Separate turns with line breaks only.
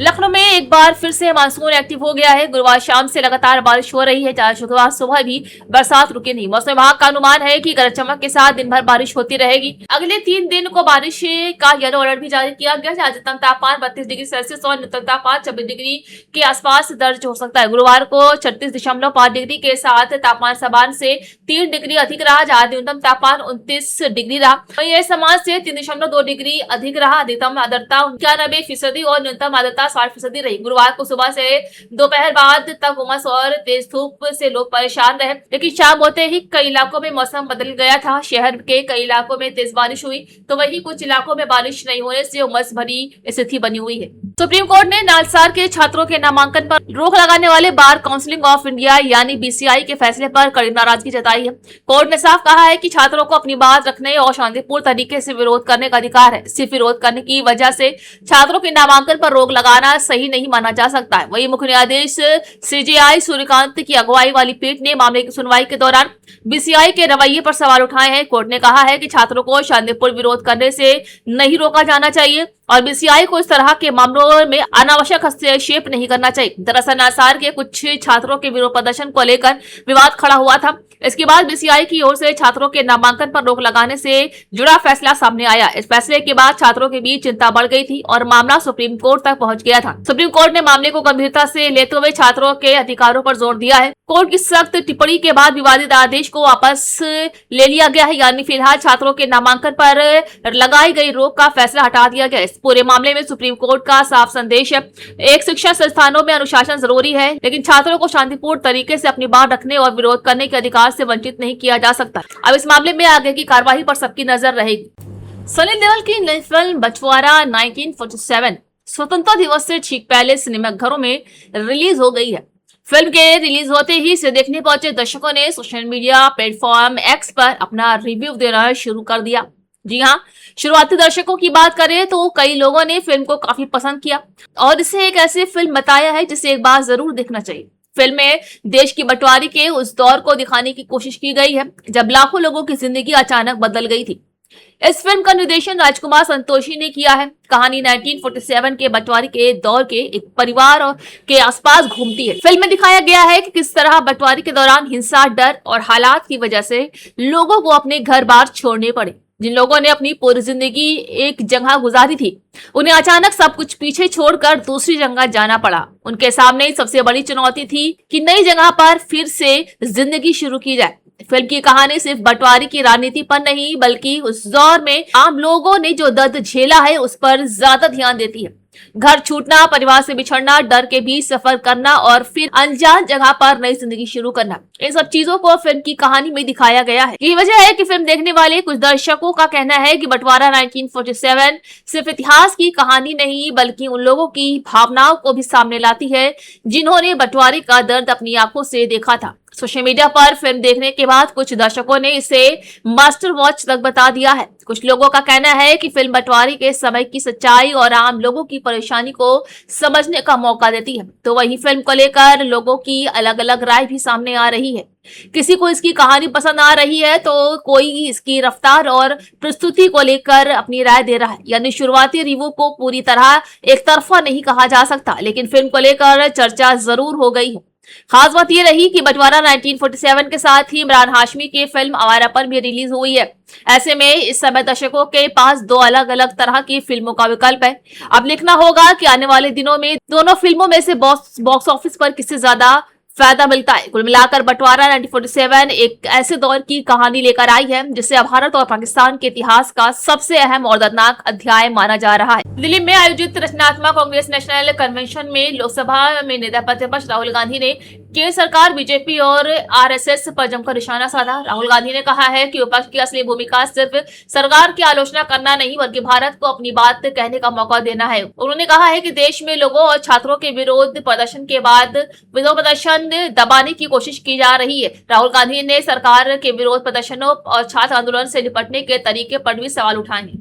लखनऊ में एक बार फिर से मानसून एक्टिव हो गया है। गुरुवार शाम से लगातार बारिश हो रही है। आज शुक्रवार सुबह भी बरसात रुकी नहीं। मौसम विभाग का अनुमान है कि गरज चमक के साथ दिन भर बारिश होती रहेगी। अगले 3 दिन को बारिश का येलो अलर्ट भी जारी किया गया है। अधिकतम तापमान 32 डिग्री सेल्सियस और न्यूनतम तापमान 26 डिग्री के आसपास दर्ज हो सकता है। गुरुवार को 36.5 डिग्री के साथ तापमान सामान्य से 3 डिग्री अधिक रहा, जहाँ न्यूनतम तापमान 29 डिग्री रहा। वहीं यह सामान्य से 3.2 डिग्री अधिक रहा। अधिकतम आर्द्रता 91% और न्यूनतम आर्द्रता 60% रही। गुरुवार को सुबह से दोपहर बाद तक उमस और तेज धूप से लोग परेशान रहे, लेकिन शाम होते ही कई इलाकों में मौसम बदल गया था। शहर के कई इलाकों में तेज बारिश हुई, तो वहीं कुछ इलाकों में बारिश नहीं होने से उमस भरी स्थिति बनी हुई है। सुप्रीम कोर्ट ने नालसार के छात्रों के नामांकन पर रोक लगाने वाले बार काउंसिल ऑफ इंडिया यानी बीसीआई के फैसले पर कड़ी नाराजगी जताई है। कोर्ट ने साफ कहा है कि छात्रों को अपनी बात रखने और शांतिपूर्ण तरीके से विरोध करने का अधिकार है। सिर्फ विरोध करने की वजह से छात्रों के नामांकन पर रोक लगाना सही नहीं माना जा सकता है। वही मुख्य न्यायाधीश सीजेआई सूर्यकांत की अगुवाई वाली पीठ ने मामले की सुनवाई के दौरान बीसीआई के रवैये पर सवाल उठाए हैं। कोर्ट ने कहा है कि छात्रों को शांतिपूर्ण विरोध करने से नहीं रोका जाना चाहिए और बीसीआई को इस तरह के मामलों में अनावश्यक हस्तक्षेप नहीं करना चाहिए। दरअसल नालसार के कुछ छात्रों के विरोध प्रदर्शन को लेकर विवाद खड़ा हुआ था। इसके बाद बीसीआई की ओर से छात्रों के नामांकन पर रोक लगाने से जुड़ा फैसला सामने आया। इस फैसले के बाद छात्रों के बीच चिंता बढ़ गई थी और मामला सुप्रीम कोर्ट तक पहुंच गया था। सुप्रीम कोर्ट ने मामले को गंभीरता से लेते हुए छात्रों के अधिकारों पर जोर दिया है। कोर्ट की सख्त टिप्पणी के बाद विवादित आदेश को वापस ले लिया गया है, यानी फिलहाल छात्रों के नामांकन पर लगाई गई रोक का फैसला हटा दिया गया। इस पूरे मामले में सुप्रीम कोर्ट का साफ संदेश है, एक शिक्षा संस्थानों में अनुशासन जरूरी है, लेकिन छात्रों को शांतिपूर्ण तरीके से अपनी बात रखने और विरोध करने के अधिकार से वंचित नहीं किया जा सकता। अब इस मामले में आगे की कार्यवाही पर सबकी नजर रहेगी। सनी देओल की नई फिल्म बछवारा 1947 स्वतंत्रता दिवस से ठीक पहले सिनेमाघरों में रिलीज हो गई है। फिल्म के रिलीज होते ही इसे देखने पहुंचे दर्शकों ने सोशल मीडिया प्लेटफॉर्म एक्स पर अपना रिव्यू देना शुरू कर दिया। जी हाँ, शुरुआती दर्शकों की बात करें तो कई लोगों ने फिल्म को काफी पसंद किया और इसे एक ऐसी फिल्म बताया है जिसे एक बार जरूर देखना चाहिए। फिल्म में देश की बंटवारे के उस दौर को दिखाने की कोशिश की गई है जब लाखों लोगों की जिंदगी अचानक बदल गई थी। इस फिल्म का निर्देशन राजकुमार संतोषी ने किया है। कहानी 1947 के बंटवारे के दौर के एक परिवार के आसपास घूमती है। फिल्म में दिखाया गया है कि किस तरह बंटवारे के दौरान हिंसा, डर और हालात की वजह से लोगों को अपने घर बार छोड़ने पड़े। जिन लोगों ने अपनी पूरी जिंदगी एक जगह गुजारी थी, उन्हें अचानक सब कुछ पीछे छोड़कर दूसरी जगह जाना पड़ा। उनके सामने सबसे बड़ी चुनौती थी कि नई जगह पर फिर से जिंदगी शुरू की जाए। फिल्म की कहानी सिर्फ बंटवारे की राजनीति पर नहीं, बल्कि उस दौर में आम लोगों ने जो दर्द झेला है उस पर ज्यादा ध्यान देती है। घर छूटना, परिवार से बिछड़ना, डर के बीच सफर करना और फिर अनजान जगह पर नई जिंदगी शुरू करना, इन सब चीजों को फिल्म की कहानी में दिखाया गया है। यही वजह है कि फिल्म देखने वाले कुछ दर्शकों का कहना है कि बंटवारा 1947 सिर्फ इतिहास की कहानी नहीं, बल्कि उन लोगों की भावनाओं को भी सामने लाती है जिन्होंने बंटवारे का दर्द अपनी आंखों से देखा था। सोशल मीडिया पर फिल्म देखने के बाद कुछ दर्शकों ने इसे मास्टर वॉच तक बता दिया है। कुछ लोगों का कहना है कि फिल्म बंटवारे के समय की सच्चाई और आम लोगों की परेशानी को समझने का मौका देती है, तो वही फिल्म को लेकर लोगों की अलग अलग राय भी सामने आ रही है। किसी को इसकी कहानी पसंद आ रही है तो कोई इसकी रफ्तार और प्रस्तुति को लेकर अपनी राय दे रहा है। यानी शुरुआती रिव्यू को पूरी तरह एक तरफा नहीं कहा जा सकता, लेकिन फिल्म को लेकर चर्चा जरूर हो गई है। खास बात यह रही कि बंटवारा 1947 के साथ ही इमरान हाशमी की फिल्म आवारा पर भी रिलीज हुई है। ऐसे में इस समय दर्शकों के पास 2 अलग अलग तरह की फिल्मों का विकल्प है। अब लिखना होगा कि आने वाले दिनों में दोनों फिल्मों में से बॉक्स ऑफिस पर किससे ज्यादा फायदा मिलता है। कुल मिलाकर बंटवारा 1947 एक ऐसे दौर की कहानी लेकर आई है जिसे भारत और पाकिस्तान के इतिहास का सबसे अहम और दर्दनाक अध्याय माना जा रहा है। दिल्ली में आयोजित रचनात्मक कांग्रेस नेशनल कन्वेंशन में लोकसभा में नेता प्रतिपक्ष राहुल गांधी ने केंद्र सरकार, बीजेपी और आरएसएस पर जमकर निशाना साधा। राहुल गांधी ने कहा है कि विपक्ष की असली भूमिका सिर्फ सरकार की आलोचना करना नहीं, बल्कि भारत को अपनी बात कहने का मौका देना है। उन्होंने कहा है कि देश में लोगों और छात्रों के विरोध प्रदर्शन के बाद विरोध प्रदर्शन दबाने की कोशिश की जा रही है। राहुल गांधी ने सरकार के विरोध प्रदर्शनों और छात्र आंदोलन से निपटने के तरीके पर भी सवाल उठाए हैं।